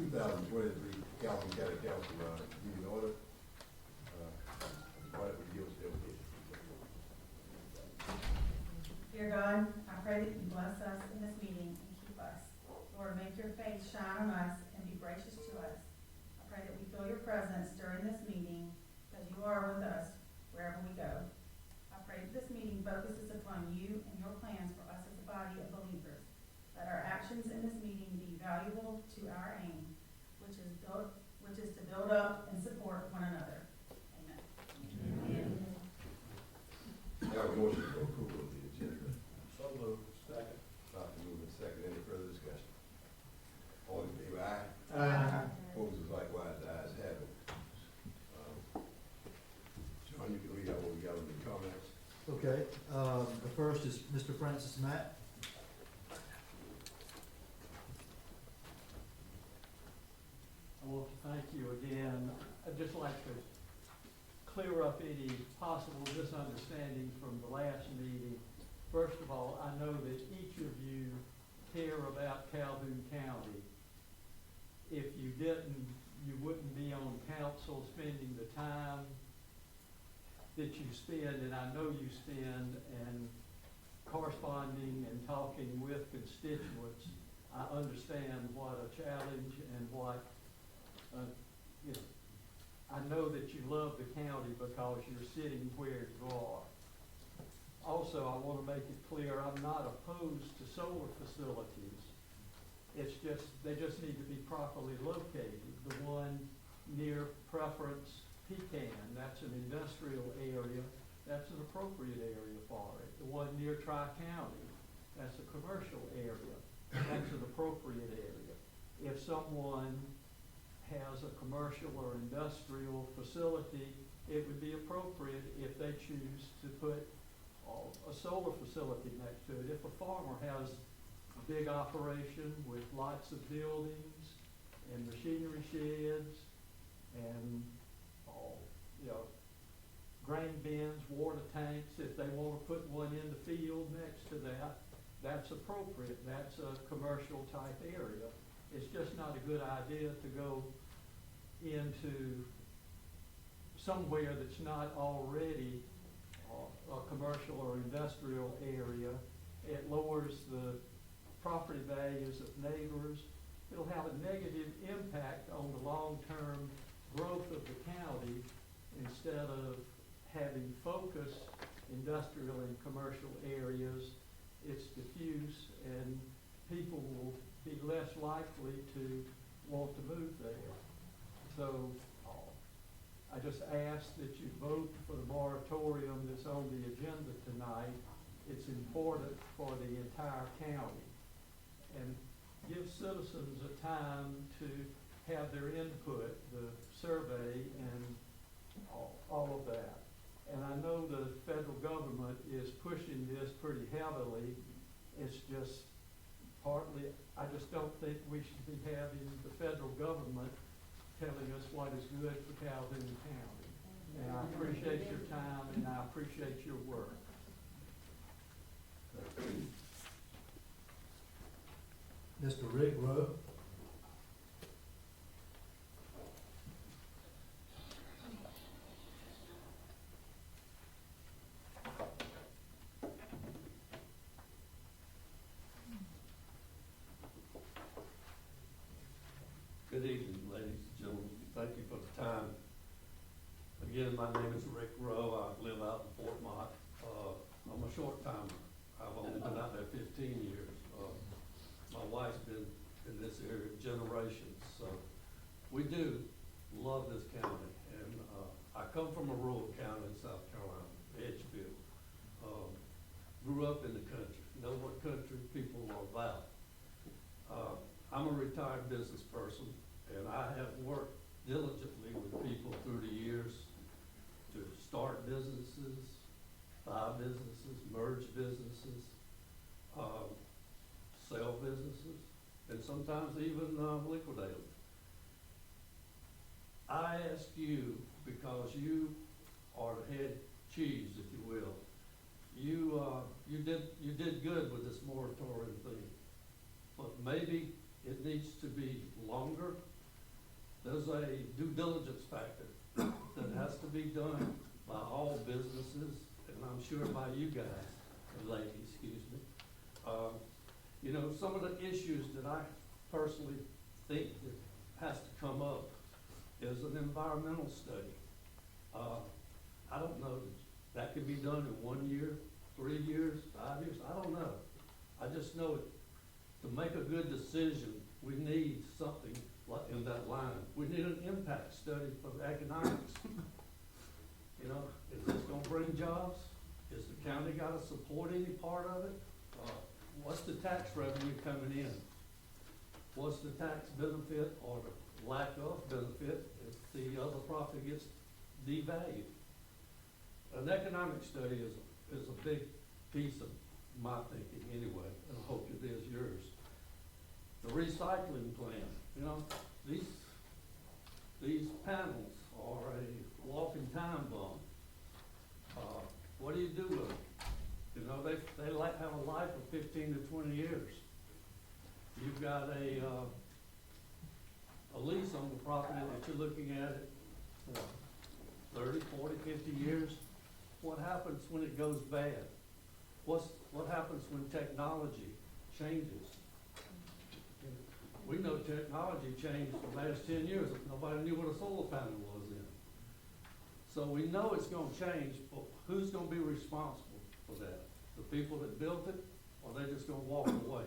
2023 Calhoun County Council meeting order. Why don't we give us the dedication? Dear God, I pray that you bless us in this meeting and keep us. Lord, make your face shine on us and be gracious to us. I pray that we feel your presence during this meeting because you are with us wherever we go. I pray that this meeting focuses upon you and your plans for us as a body of believers. Let our actions in this meeting be valuable to our aim, which is to build up and support one another. Amen. Amen. Now, motion for approval of the agenda. So moved. Second. Dr. Movement second. Any further discussion? All in favor, aye. Aye. Opposed, likewise, the ayes have it. John, you can read out what we got on the comments. Okay, the first is Mr. Francis Matt. Well, thank you again. I'd just like to clear up any possible misunderstanding from the last meeting. First of all, I know that each of you care about Calhoun County. If you didn't, you wouldn't be on council spending the time that you spend, and I know you spend, and corresponding and talking with constituents. I understand what a challenge and what you know, I know that you love the county because you're sitting where you are. Also, I want to make it clear, I'm not opposed to solar facilities. It's just, they just need to be properly located. The one near Preference Pecan, that's an industrial area, that's an appropriate area for it. The one near Tri-County, that's a commercial area, that's an appropriate area. If someone has a commercial or industrial facility, it would be appropriate if they choose to put a solar facility next to it. If a farmer has a big operation with lots of buildings and machinery sheds and grain bins, water tanks, if they want to put one in the field next to that, that's appropriate. That's a commercial type area. It's just not a good idea to go into somewhere that's not already a commercial or industrial area. It lowers the property values of neighbors. It'll have a negative impact on the long-term growth of the county instead of having focused industrial and commercial areas. It's diffuse and people will be less likely to want to move there. So I just ask that you vote for the moratorium that's on the agenda tonight. It's important for the entire county. And give citizens a time to have their input, the survey and all of that. And I know the federal government is pushing this pretty heavily. It's just partly, I just don't think we should be having the federal government telling us what is good for Calhoun County. And I appreciate your time and I appreciate your work. Mr. Rick Rowe. Good evening, ladies and gentlemen. Thank you for the time. Again, my name is Rick Rowe. I live out in Fort Mott. I'm a short timer. I've only been out there 15 years. My wife's been in this area generations. So we do love this county. And I come from a rural county in South Carolina, Edgefield. Grew up in the country, know what country people are about. I'm a retired business person, and I have worked diligently with people through the years to start businesses, buy businesses, merge businesses, sell businesses, and sometimes even liquidate them. I ask you, because you are the head cheese, if you will, you did good with this moratorium thing, but maybe it needs to be longer there's a due diligence factor that has to be done by all businesses, and I'm sure by you guys, ladies, excuse me. You know, some of the issues that I personally think that has to come up is an environmental study. I don't know, that could be done in 1 year, 3 years, 5 years, I don't know. I just know it, to make a good decision, we need something like in that line. We need an impact study for the economics. You know, is this gonna bring jobs? Is the county gotta support any part of it? What's the tax revenue coming in? What's the tax benefit or the lack of benefit if the other property gets devalued? An economic study is a big piece of my thinking anyway, and I hope it is yours. The recycling plan, you know, these panels are a walking time bomb. What do you do with them? You know, they have a life of 15 to 20 years. You've got a lease on the property that you're looking at it for 30, 40, 50 years. What happens when it goes bad? What happens when technology changes? We know technology changed the last 10 years. Nobody knew what a solar panel was then. So we know it's gonna change, but who's gonna be responsible for that? The people that built it, or they just gonna walk away?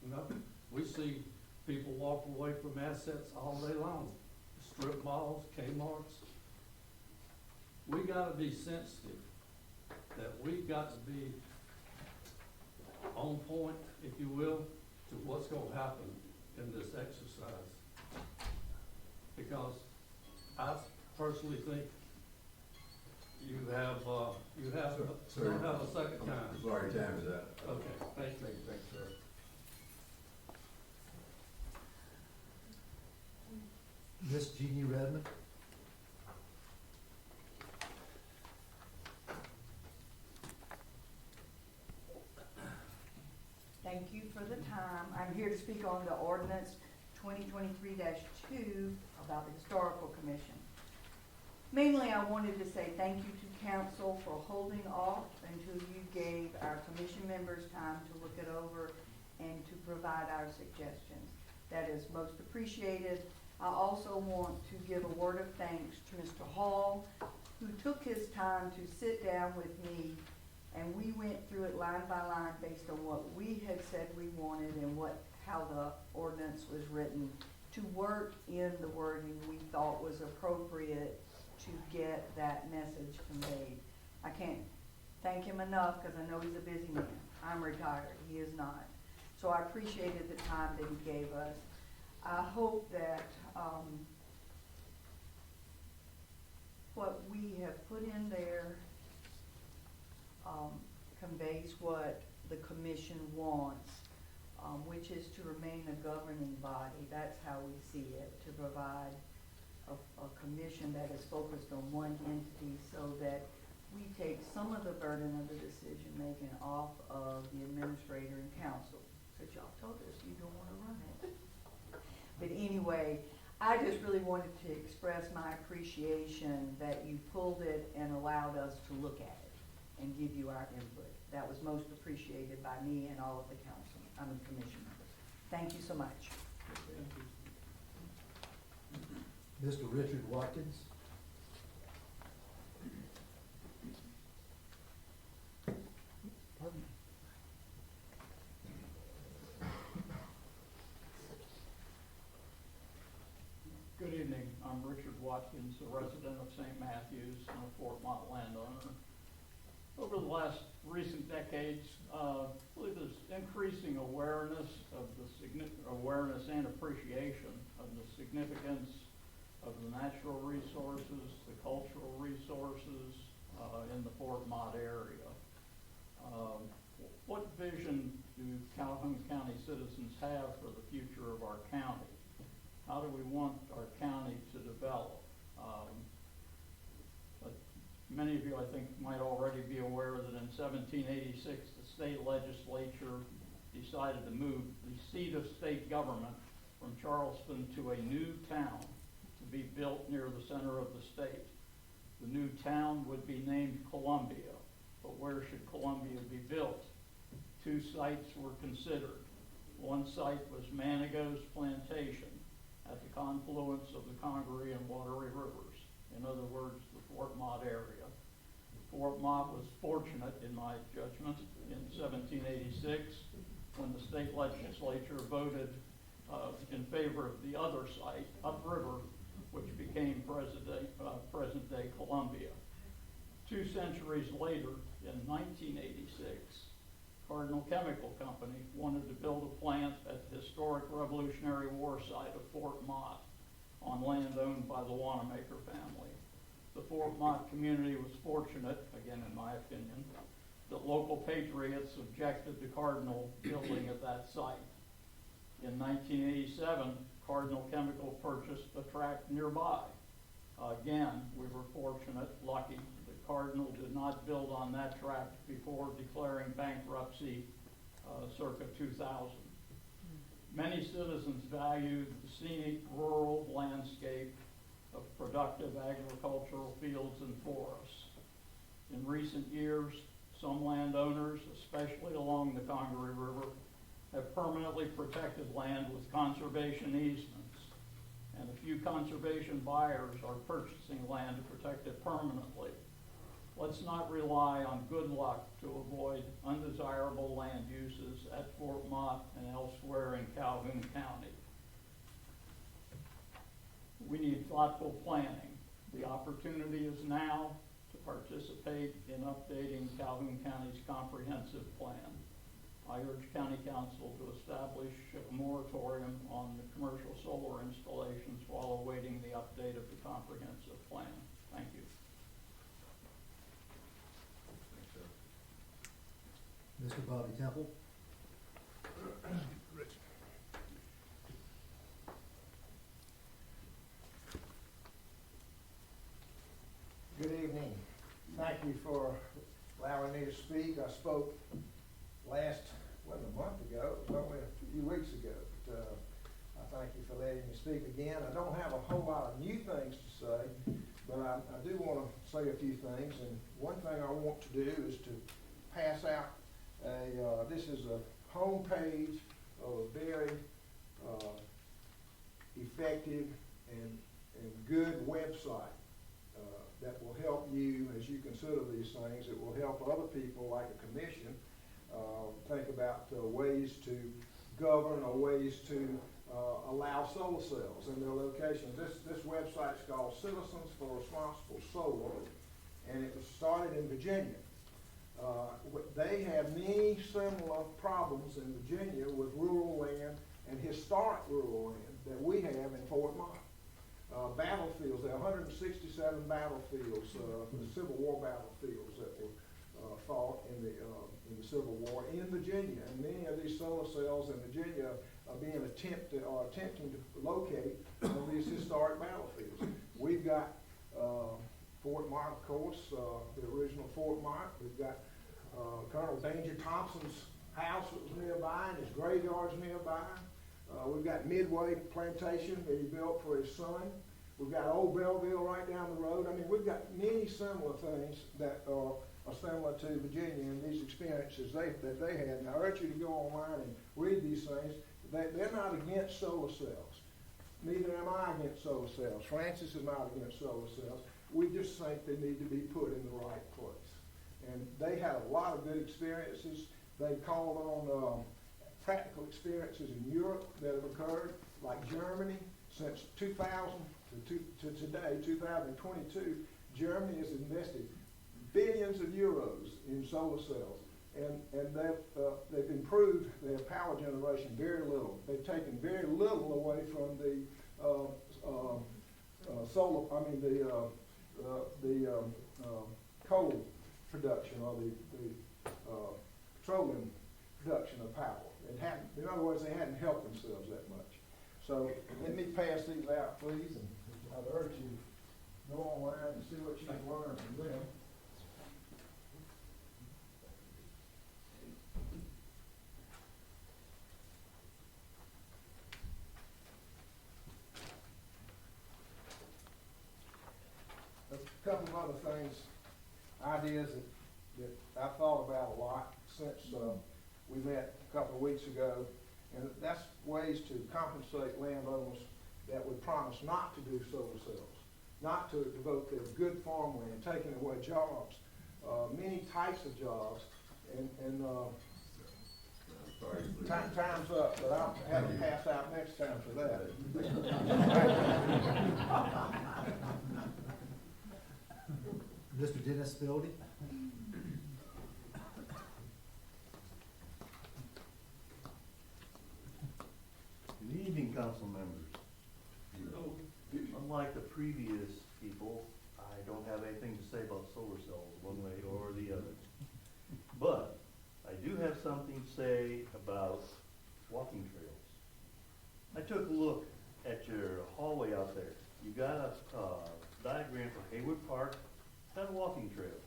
You know, we see people walk away from assets all day long. Strip malls, Kmart's. We gotta be sensitive that we've got to be on point, if you will, to what's gonna happen in this exercise. Because I personally think you don't have a second time. I'm sorry, time is up. Okay, thank you. Thanks, sir. Miss Jeannie Redmond. Thank you for the time. I'm here to speak on the ordinance 2023-2 about the Historical Commission. Mainly, I wanted to say thank you to council for holding off until you gave our commission members time to look it over and to provide our suggestions. That is most appreciated. I also want to give a word of thanks to Mr. Hall, who took his time to sit down with me, and we went through it line by line based on what we had said we wanted and how the ordinance was written, to work in the wording we thought was appropriate to get that message conveyed. I can't thank him enough because I know he's a busy man. I'm retired, he is not. So I appreciated the time that he gave us. I hope that what we have put in there conveys what the commission wants, which is to remain a governing body. That's how we see it, to provide a commission that is focused on one entity so that we take some of the burden of the decision making off of the administrator and council. Because y'all told us you don't want to run it. But anyway, I just really wanted to express my appreciation that you pulled it and allowed us to look at it and give you our input. That was most appreciated by me and all of the commission members. Thank you so much. Mr. Richard Watkins. Pardon? Good evening. I'm Richard Watkins, a resident of St. Matthews and a Fort Mott landowner. Over the last recent decades, I believe there's increasing awareness and appreciation of the significance of the natural resources, the cultural resources in the Fort Mott area. What vision do Calhoun County citizens have for the future of our county? How do we want our county to develop? But many of you, I think, might already be aware that in 1786, the state legislature decided to move the seat of state government from Charleston to a new town to be built near the center of the state. The new town would be named Columbia, but where should Columbia be built? 2 sites were considered. One site was Manigo's Plantation at the confluence of the Congaree and Wateree Rivers, in other words, the Fort Mott area. Fort Mott was fortunate, in my judgment, in 1786, when the state legislature voted in favor of the other site, upriver, which became present-day Columbia. 2 centuries later, in 1986, Cardinal Chemical Company wanted to build a plant at the historic Revolutionary War site of Fort Mott on land owned by the Wanamaker family. The Fort Mott community was fortunate, again in my opinion, that local patriots objected to Cardinal building at that site. In 1987, Cardinal Chemical purchased a tract nearby. Again, we were fortunate, lucky, that Cardinal did not build on that tract before declaring bankruptcy circa 2000. Many citizens valued the scenic rural landscape of productive agricultural fields and forests. In recent years, some landowners, especially along the Congaree River, have permanently protected land with conservation easements, and a few conservation buyers are purchasing land to protect it permanently. Let's not rely on good luck to avoid undesirable land uses at Fort Mott and elsewhere in Calhoun County. We need thoughtful planning. The opportunity is now to participate in updating Calhoun County's comprehensive plan. I urge County Council to establish a moratorium on the commercial solar installations while awaiting the update of the comprehensive plan. Thank you. Thanks, sir. Mr. Bobby Temple. Good evening. Thank you for allowing me to speak. I spoke wasn't a month ago, it was only a few weeks ago. But, I thank you for letting me speak again. I don't have a whole lot of new things to say, but I do want to say a few things. And one thing I want to do is to pass out this is a homepage of a very effective and good website that will help you as you consider these things. It will help other people like a commission think about ways to govern or ways to allow solar cells in their locations. This website is called Citizens for Responsible Solar, and it was started in Virginia. They have many similar problems in Virginia with rural land and historic rural land that we have in Fort Mott. Battlefields, there are 167 battlefields, the Civil War battlefields that were fought in the Civil War in Virginia, and many of these solar cells in Virginia are being attempting to locate on these historic battlefields. We've got Fort Mott, of course, the original Fort Mott. We've got Colonel Danger Thompson's house that was nearby, and his graveyard's nearby. We've got Midway Plantation that he built for his son. We've got Old Belleville right down the road. I mean, we've got many similar things that are similar to Virginia and these experiences that they had. And I urge you to go online and read these things. They're not against solar cells. Neither am I against solar cells. Francis is not against solar cells. We just think they need to be put in the right place. And they had a lot of good experiences. They called on practical experiences in Europe that have occurred, like Germany. Since 2000 to today, 2022, Germany has invested billions of euros in solar cells, and they've improved their power generation very little. They've taken very little away from the coal production or the petroleum production of power. In other words, they hadn't helped themselves that much. So let me pass these out, please, and I'd urge you to go online and see what you can learn from them. couple of other things, ideas that I've thought about a lot since, we met a couple of weeks ago. And that's ways to compensate landowners that would promise not to do solar cells, not to devote their good farmland, taking away jobs, many types of jobs, and Sorry. time's up, but I'll have to pass out next time for that. Mr. Dennis Spildy? Good evening, council members. Unlike the previous people, I don't have anything to say about solar cells one way or the other. But I do have something to say about walking trails. I took a look at your hallway out there. You got a diagram for Haywood Park, it's got a walking trail.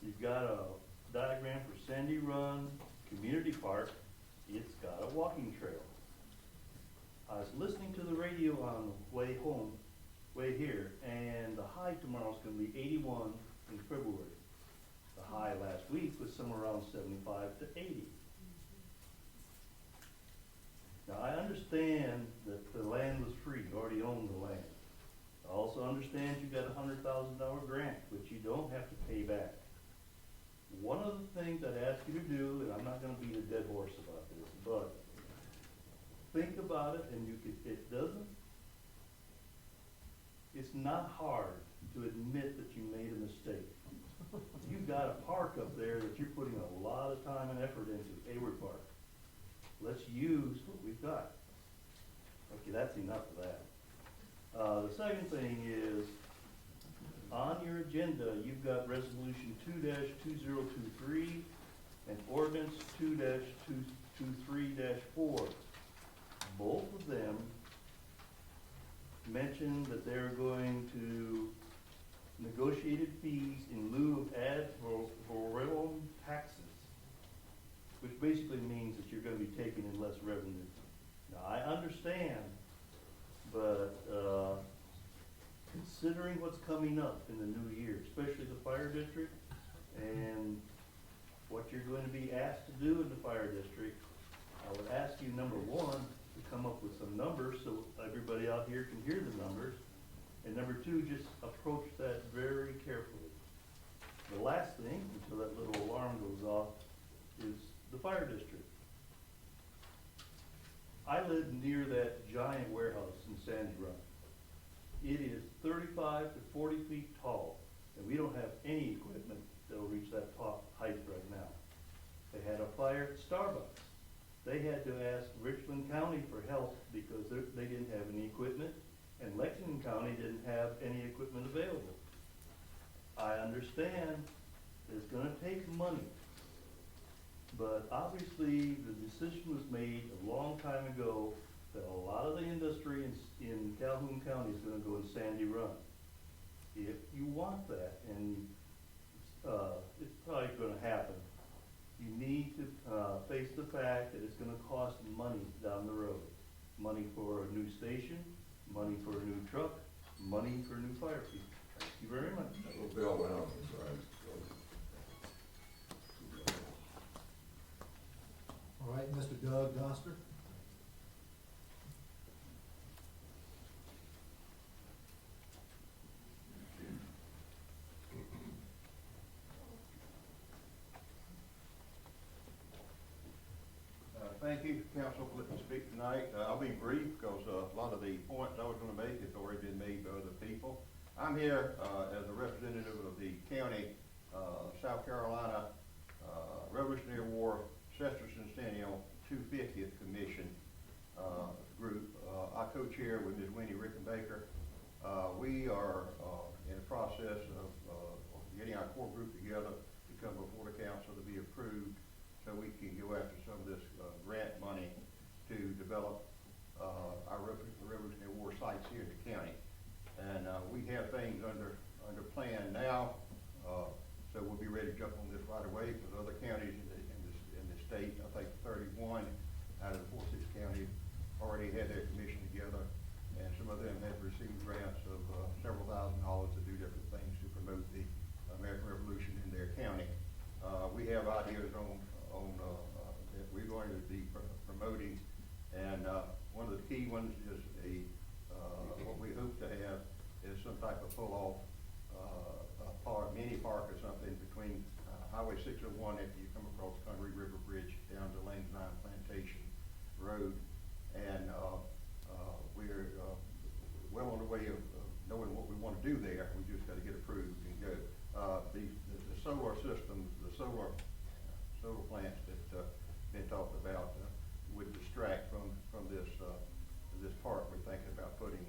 You've got a diagram for Sandy Run Community Park, it's got a walking trail. I was listening to the radio on the way home, way here, and the high tomorrow's gonna be 81 in February. The high last week was somewhere around 75 to 80. Now, I understand that the land was free, you already owned the land. I also understand you got a $100,000 grant, which you don't have to pay back. One of the things I'd ask you to do, and I'm not gonna beat a dead horse about this, but think about it, and it's not hard to admit that you made a mistake. You've got a park up there that you're putting a lot of time and effort into, Hayward Park. Let's use what we've got. Okay, that's enough of that. The second thing is, on your agenda, you've got resolution 2-2023 and ordinance 2-223-4. Both of them mention that they're going to negotiated fees in lieu of ad valorem taxes, which basically means that you're gonna be taking in less revenue. Now, I understand, but, considering what's coming up in the new year, especially the fire district, and what you're going to be asked to do in the fire district, I would ask you, number one, to come up with some numbers so everybody out here can hear the numbers. And number two, just approach that very carefully. The last thing, until that little alarm goes off, is the fire district. I live near that giant warehouse in Sandy Run. It is 35 to 40 feet tall, and we don't have any equipment that'll reach that top height right now. They had a fire at Starbucks. They had to ask Richland County for help because they didn't have any equipment, and Lexington County didn't have any equipment available. I understand it's gonna take money, but obviously the decision was made a long time ago that a lot of the industry in Calhoun County is gonna go in Sandy Run. If you want that, and it's probably gonna happen, you need to face the fact that it's gonna cost money down the road. Money for a new station, money for a new truck, money for new fire people. Thank you very much. Well, Bill went on, sorry. All right, Mr. Doug Doster? Thank you, council, for letting me speak tonight. I'll be brief because a lot of the points I was going to make has already been made by other people. I'm here as a representative of the county, South Carolina Revolutionary War Sesquicentennial 250th Commission group. I co-chair with Ms. Winnie Rickenbacker. We are in the process of getting our core group together to come before the council to be approved so we can go after some of this grant money to develop our Revolutionary War sites here in the county. And we have things under plan now, so we'll be ready to jump on this right away because other counties in the state, I think 31 out of the 46 counties already had their commission together, and some of them have received grants of several $1,000s to do different things to between Highway 601 after you come across Connery River Bridge down to Langside Plantation Road. And we're well on the way of knowing what we want to do there. We just got to get approved and go. The solar systems, the solar plants that been talked about would distract from this park we're thinking about putting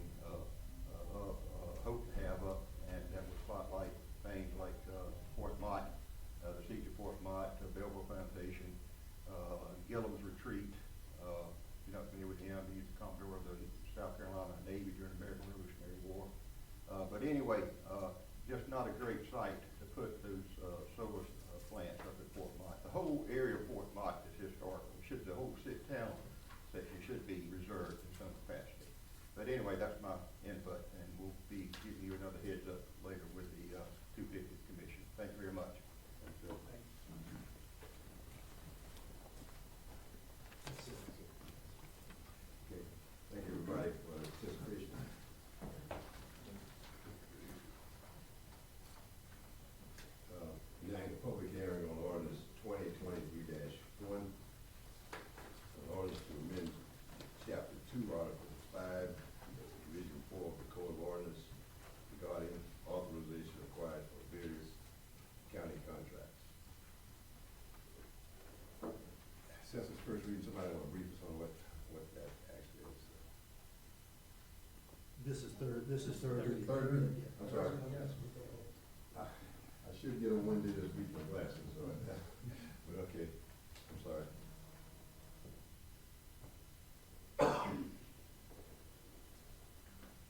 hope to have up, and that would spotlight things like Fort Mott, the siege of Fort Mott, Belleville Foundation, Gillum's Retreat. You're not familiar with him, he's the Commodore of the South Carolina Navy during the American Revolutionary War. But anyway, just not a great site to put those solar plants up at Fort Mott. The whole area of Fort Mott is historical. The whole town section should be reserved in some capacity. But anyway, that's my input, and we'll be giving you another heads up later with the 250th Commission. Thank you very much. That's it. Okay, thank you everybody for participation. Now, the public hearing on ordinance 2023-1, an ordinance to amend chapter 2, article 5, division 4 of the Code of Ordinance regarding authorization required for various county contracts. Since it's first reading, somebody want to brief us on what that actually is? This is third reading. Third reading? Yeah. I'm sorry. I should get on Wednesday this week my glasses, so but okay, I'm sorry.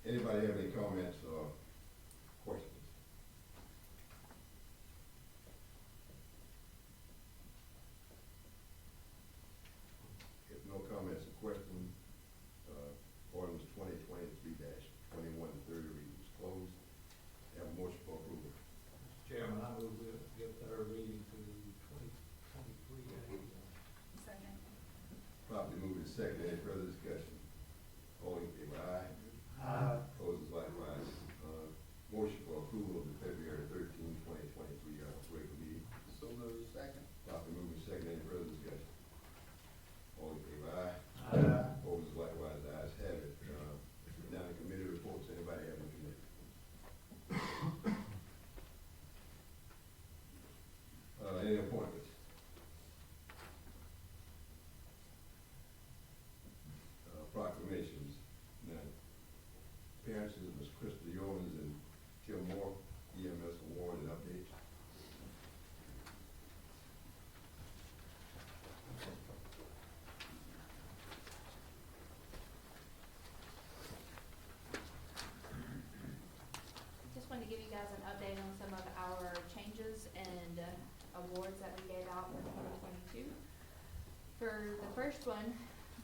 Anybody have any comments or questions? If no comments or questions, ordinance 2023-21, third reading is closed. Have a motion for approval. Mr. Chairman, I move we give third reading to 2023. Second. Properly moved and seconded. Any further discussion? All in favor, aye. Aye. Opposed, likewise. Motion for approval of the February 13, 2023 regular meeting. So moved. Second. Properly moved and seconded. Any further discussion? All in favor, aye. Aye. Opposed, likewise. The ayes have it. Now the committee reports. Anybody have any committee? Any appointments? Proclamations. None. Appearances of Ms. Crystal Yeomans and Tim Moore, EMS award and updates. Just wanted to give you guys an update on some of our changes and awards that we gave out for 2022. For the first one,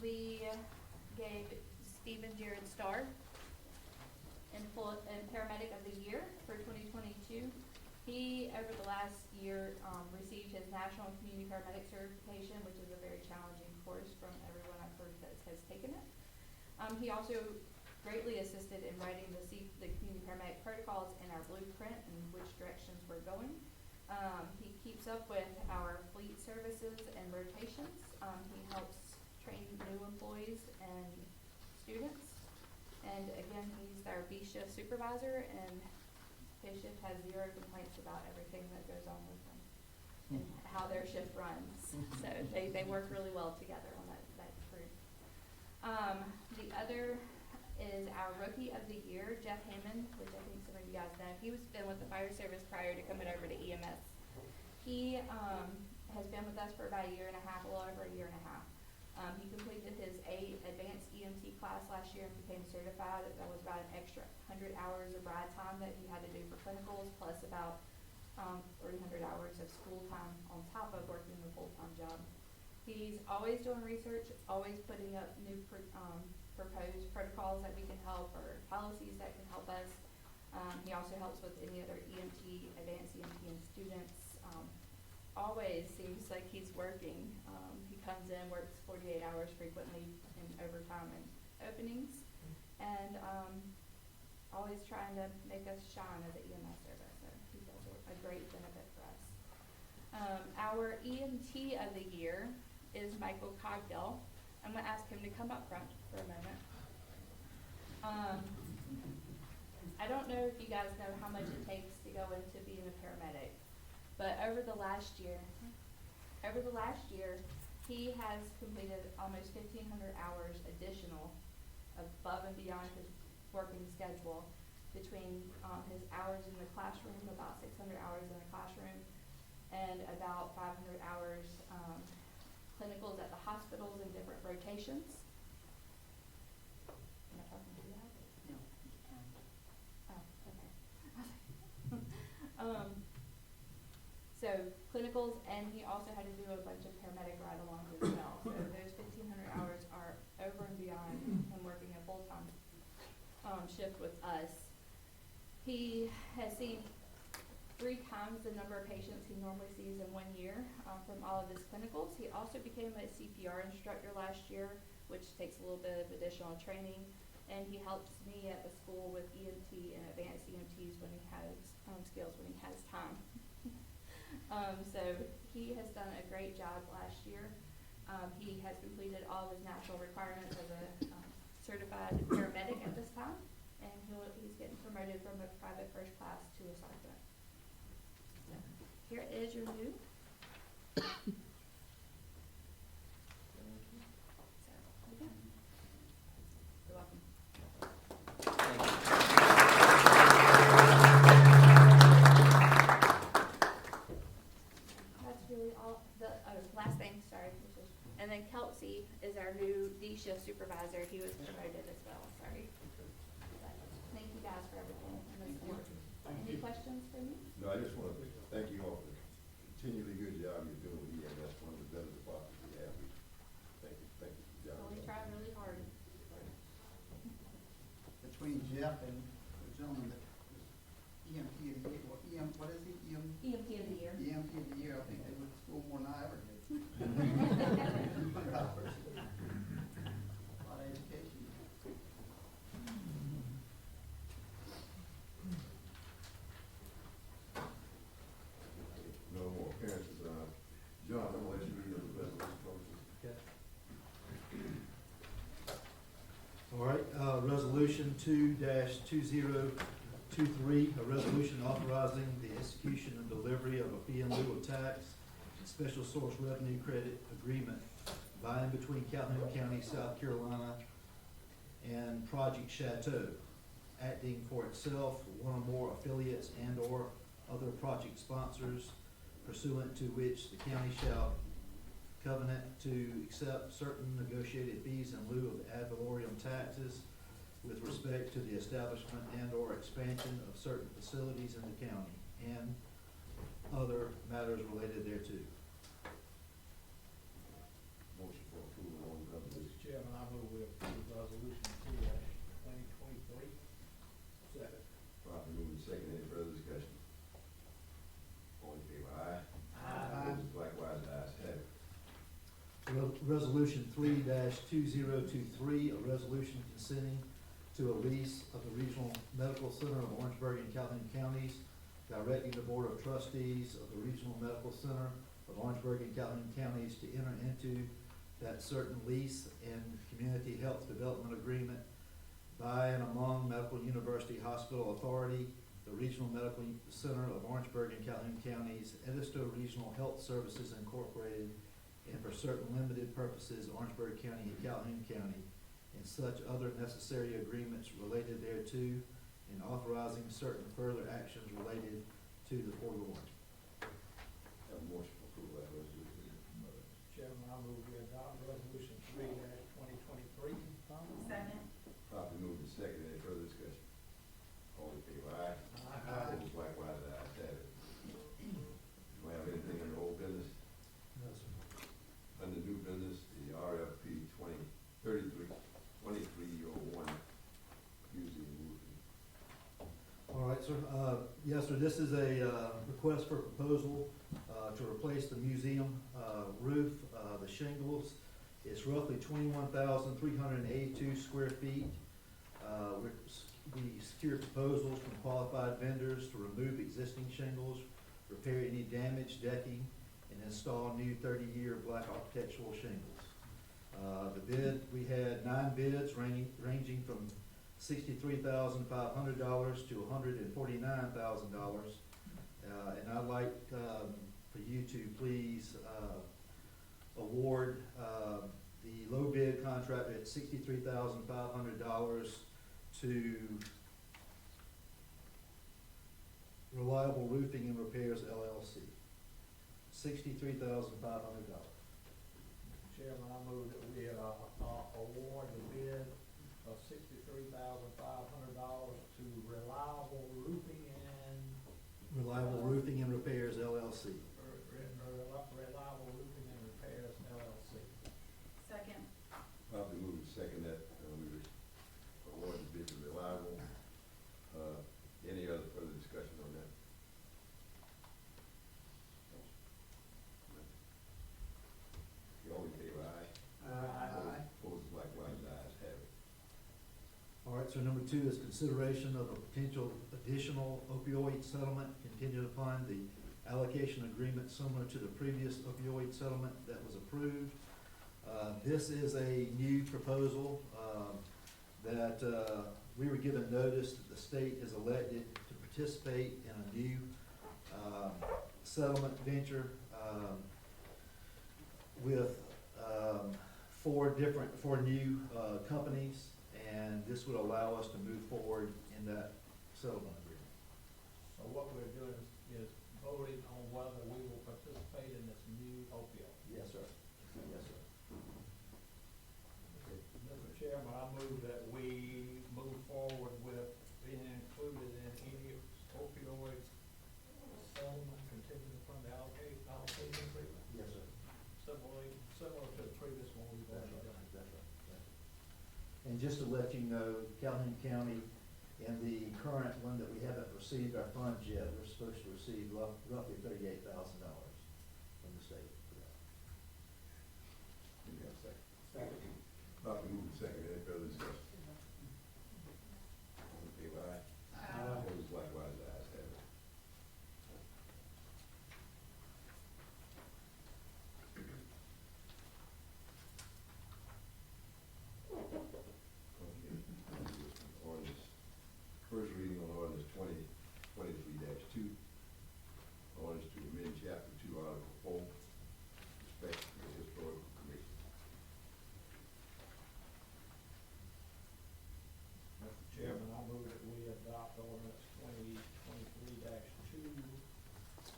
we gave Stephen Jared Starr and Paramedic of the Year for 2022. He, over the last year, received his National Community Paramedic Certification, which is a very challenging course from everyone I've heard that has taken it. He also greatly assisted in writing the community paramedic protocols and our blueprint and which directions we're going. He keeps up with our fleet services and rotations. He helps train new employees and students. And again, he's our B shift supervisor, and his shift has 0 complaints about everything that goes on with them and how their shift runs. So they work really well together on that crew. The other is our Rookie of the Year, Jeff Hammond, which I think some of you guys know. He was been with the fire service prior to coming over to EMS. He has been with us for about a year and a half, a little over a year and a half. He completed his advanced EMT class last year and became certified. That was about an extra 100 hours of ride time that he had to do for clinicals, plus about 300 hours of school time on top of working the full-time job. He's always doing research, always putting up new proposed protocols that we can help, or policies that can help us. He also helps with any other EMT, advanced EMT and students. Always seems like he's working. He comes in, works 48 hours frequently in overtime and openings, and always trying to make us shine as an EMS service. So he does a great benefit for us. Our EMT of the year is Michael Cogdell. I'm gonna ask him to come up front for a moment. I don't know if you guys know how much it takes to go into being a paramedic, but over the last year, he has completed almost 1,500 hours additional above and beyond his working schedule between his hours in the classroom, about 600 hours in the classroom, and about 500 hours clinicals at the hospitals in different rotations. Am I talking too loud? No. Oh, okay. So clinicals, and he also had to do a bunch of paramedic ride-alongs as well. So those 1,500 hours are over and beyond him working a full-time shift with us. He has seen 3 times the number of patients he normally sees in 1 year from all of his clinicals. He also became a CPR instructor last year, which takes a little bit of additional training, and he helps me at the school with EMT and advanced EMTs when he has skills, when he has time. So he has done a great job last year. He has completed all of his national requirements as a certified paramedic at this time, and he's getting promoted from a private first class to a sergeant. So here is your new. So, there you go. You're welcome. That's really all. The last thing, sorry, and then Kelsey is our new D shift supervisor. He was promoted as well. Sorry. But thank you guys for everything and the support. Any questions for me? No, I just want to thank you all for the continually good job you're doing with EMS, one of the better departments we have. Thank you for the job. Well, we try really hard. Between Jeff and the gentleman that was EMT of the year, what is he? EMT of the year. EMT of the year, I think they went to school more than I ever did. A lot of education. No more appearances. John, I'm gonna let you read the resolution process. Okay. All right, resolution 2-2023, a resolution authorizing the execution and delivery of a fee in lieu of tax and special source revenue credit agreement by and between Calhoun County, South Carolina, and Project Chateau, acting for itself, one or more affiliates and/or other project sponsors, pursuant to which the county shall covenant to accept certain negotiated fees in lieu of ad valorem taxes with respect to the establishment and/or expansion of certain facilities in the county and other matters related thereto. Motion for approval on the resolution. Mr. Chairman, I move we approve resolution 2-2023. Second. Properly moved and seconded. Any further discussion? All in favor, aye. Aye. Opposed, likewise, ayes have it. Resolution 3-2023, a resolution consenting to a lease of the Regional Medical Center of Orangeburg and Calhoun Counties, directing the Board of Trustees of the Regional Medical Center of Orangeburg and Calhoun Counties to enter into that certain lease and community health development agreement by and among Medical University Hospital Authority, the Regional Medical Center of Orangeburg and Calhoun Counties, Edisto Regional Health Services Incorporated, and for certain limited purposes, Orangeburg County and Calhoun County, and such other necessary agreements related thereto, and authorizing certain further actions related to the foregoing. Have a motion for approval of that resolution. Mr. Chairman, I move we adopt resolution 3-2023. Second. Properly moved and seconded. Any further discussion? All in favor, aye. Opposed, likewise, ayes have it. Do I have anything under old business? No, sir. Under new business, the RFP 2301, using roofing. All right, sir. Yes, sir, this is a request for proposal to replace the museum roof, the shingles. It's roughly 21,382 square feet. We secured proposals from qualified vendors to remove existing shingles, repair any damaged decking, and install new 30-year black architectural shingles. The bid, we had 9 bids ranging from $63,500 to $149,000. And I'd like for you to please award the low bid contract at $63,500 to Reliable Roofing and Repairs LLC. $63,500. Chairman, I move that we award the bid of $63,500 to Reliable Roofing and Reliable Roofing and Repairs LLC. Reliable Roofing and Repairs LLC. Second. Probably move to second that, we award the bid to Reliable. Any other further discussion on that? All in favor, aye? Aye. Opposed, likewise, the ayes have it. All right, so number 2 is consideration of a potential additional opioid settlement contingent upon the allocation agreement similar to the previous opioid settlement that was approved. This is a new proposal that we were given notice that the state has elected to participate in a new settlement venture with four new companies, and this would allow us to move forward in that settlement agreement. So what we're doing is voting on whether we will participate in this new opioid. Yes, sir. Yes, sir. Mr. Chairman, I move that we move forward with being included in any opioid settlement contingent upon the allocation agreement. Yes, sir. Similar to the previous one we've That's already right. done. That's right. And just to let you know, Calhoun County, in the current one that we haven't received our funds yet, we're supposed to receive roughly $38,000 from the state. Do we have a second? Second. Probably move to second, any further discussion? All in favor, aye? Opposed, likewise, the ayes have it. Okay. Ordinance, first reading on ordinance 2023-2. Ordinance to amend chapter 2, article 4, respect to the historical commission. Mr. Chairman, I move that we adopt ordinance 2023-2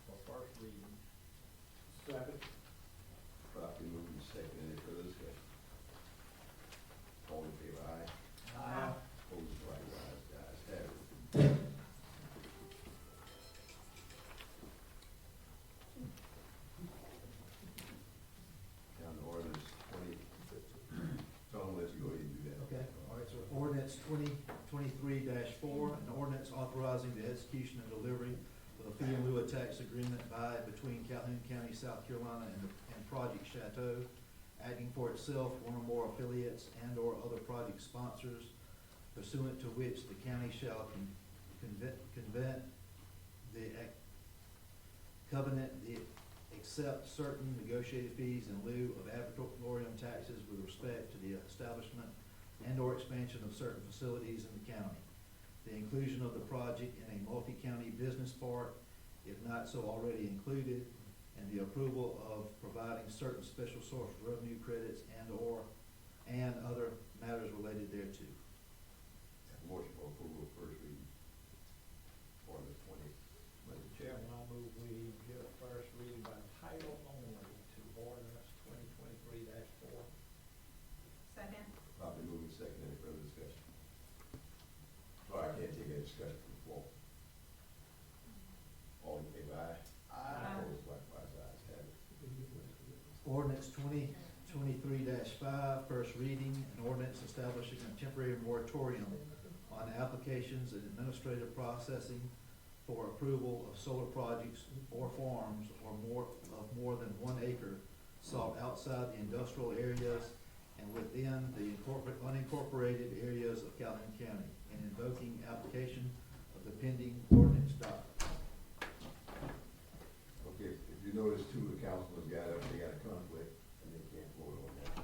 for first reading. Second. Properly moved and second, any further discussion? All in favor, aye? Aye. Opposed, likewise, the ayes have it. Down to ordinance 20, Tom, let's go ahead and do that. Okay, all right, so ordinance 2023-4, an ordinance authorizing the execution and delivery of a fee in lieu of tax agreement by and between Calhoun County, South Carolina, and Project Chateau, acting for itself, one or more affiliates, and/or other project sponsors, pursuant to which the county shall accept certain negotiated fees in lieu of ad valorem taxes with respect to the establishment and/or expansion of certain facilities in the county. The inclusion of the project in a multi-county business park, if not so already included, and the approval of providing certain special source revenue credits and other matters related thereto. Motion for approval of first reading. Ordinance 20. Mr. Chairman, I move we give first reading by title only to ordinance 2023-4. Second. Properly moved and second, any further discussion? Sorry, I can't take any discussion from the floor. All in favor, aye? Aye. Opposed, likewise, the ayes have it. Ordinance 2023-5, first reading, an ordinance establishing a temporary moratorium on applications and administrative processing for approval of solar projects or farms of more than 1 acre sought outside the industrial areas and within the unincorporated areas of Calhoun County, and invoking application of the pending ordinance doctrine. Okay, if you notice two of the councilors got up, they got a conflict, and they can't vote on that.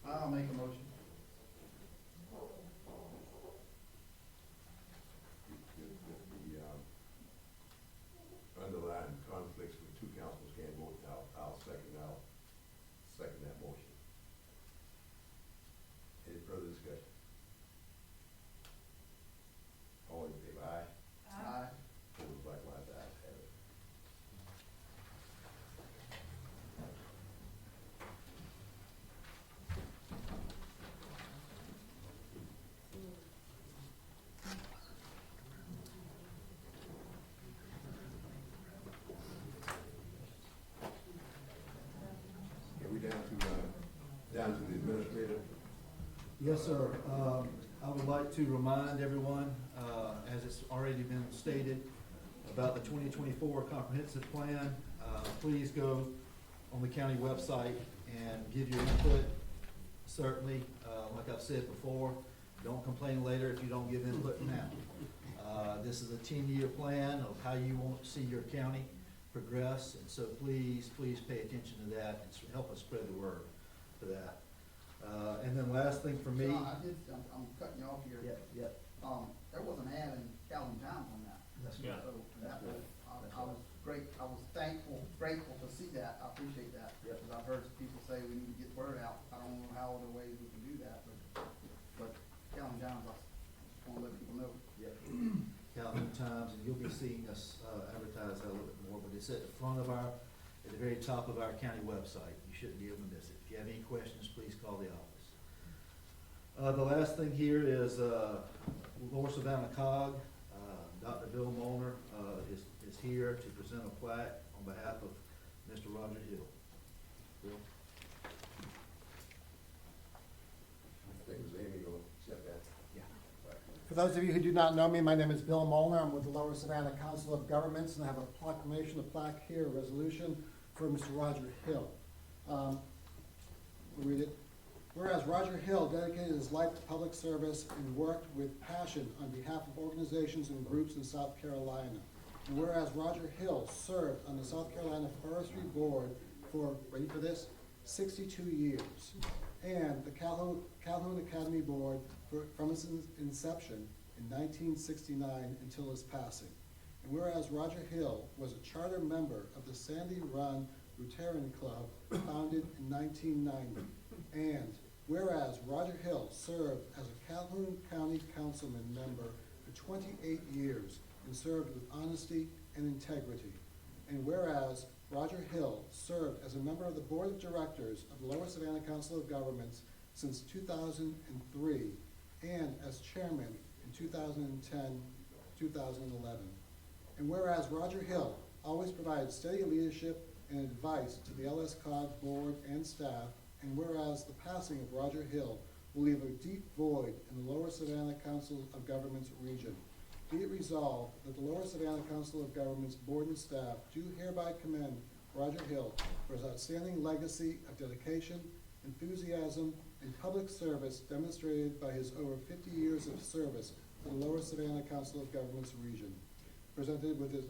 I'll make a motion. The underlying conflicts with two councilors can't vote, I'll second that motion. Any further discussion? All in favor, aye? Aye. Opposed, likewise, ayes have it. Are we down to the administrator? Yes, sir. I would like to remind everyone, as it's already been stated, about the 2024 comprehensive plan. Please go on the county website and give your input. Certainly, like I've said before, don't complain later if you don't give input now. This is a 10-year plan of how you want to see your county progress, and so please pay attention to that and help us spread the word for that. And then last thing for me. John, I'm cutting you off here. Yeah. There was an ad in Calhoun Times on that. That's Yeah. right. So that was, That's I was I was grateful to see that. I appreciate that. Yep. Because I've heard people say we need to get word out. I don't know how other ways we can do that, but Calhoun Times, I just want to let people know. Yeah. Calhoun Times, and you'll be seeing us advertise that a little bit more, but it's at the front of at the very top of our county website. You shouldn't be able to miss it. If you have any questions, please call the office. The last thing here is Lower Savannah COG. Dr. Bill Molnar is here to present a plaque on behalf of Mr. Roger Hill. Bill? I think it was Amy going to accept that. Yeah. For those of you who do not know me, my name is Bill Molnar. I'm with the Lower Savannah Council of Governments, and I have a proclamation, a plaque here, a resolution for Mr. Roger Hill. We'll read it. Whereas Roger Hill dedicated his life to public service and worked with passion on behalf of organizations and groups in South Carolina. And whereas Roger Hill served on the South Carolina Forestry Board for, ready for this, 62 years, and the Calhoun Academy Board from its inception in 1969 until his passing. And whereas Roger Hill was a charter member of the Sandy Run Rotarian Club founded in 1990. And whereas Roger Hill served as a Calhoun County Councilman member for 28 years and served with honesty and integrity. And whereas Roger Hill served as a member of the Board of Directors of the Lower Savannah Council of Governments since 2003 and as chairman in 2010-2011. And whereas Roger Hill always provided steady leadership and advice to the LSCOG board and staff, and whereas the passing of Roger Hill will leave a deep void in the Lower Savannah Council of Governments region, be it resolved that the Lower Savannah Council of Governments board and staff do hereby commend Roger Hill for his outstanding legacy of dedication, enthusiasm, and public service demonstrated by his over 50 years of service to the Lower Savannah Council of Governments region. Presented with his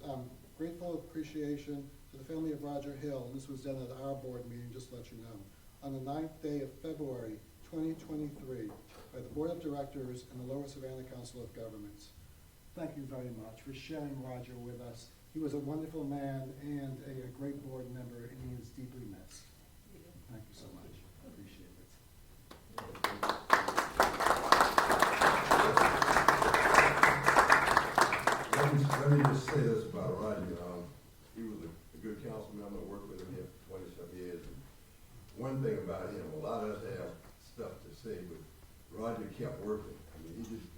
grateful appreciation to the family of Roger Hill, and this was done at our board meeting, just to let you know, on the 9th day of February 2023 by the Board of Directors and the Lower Savannah Council of Governments. Thank you very much for sharing Roger with us. He was a wonderful man and a great board member, and he is deeply missed. Thank you so much. I appreciate it. Let me just say this about Roger. He was a good council member. I worked with him here for 20-some years. One thing about him, a lot of us have stuff to say, but Roger kept working. I mean, he just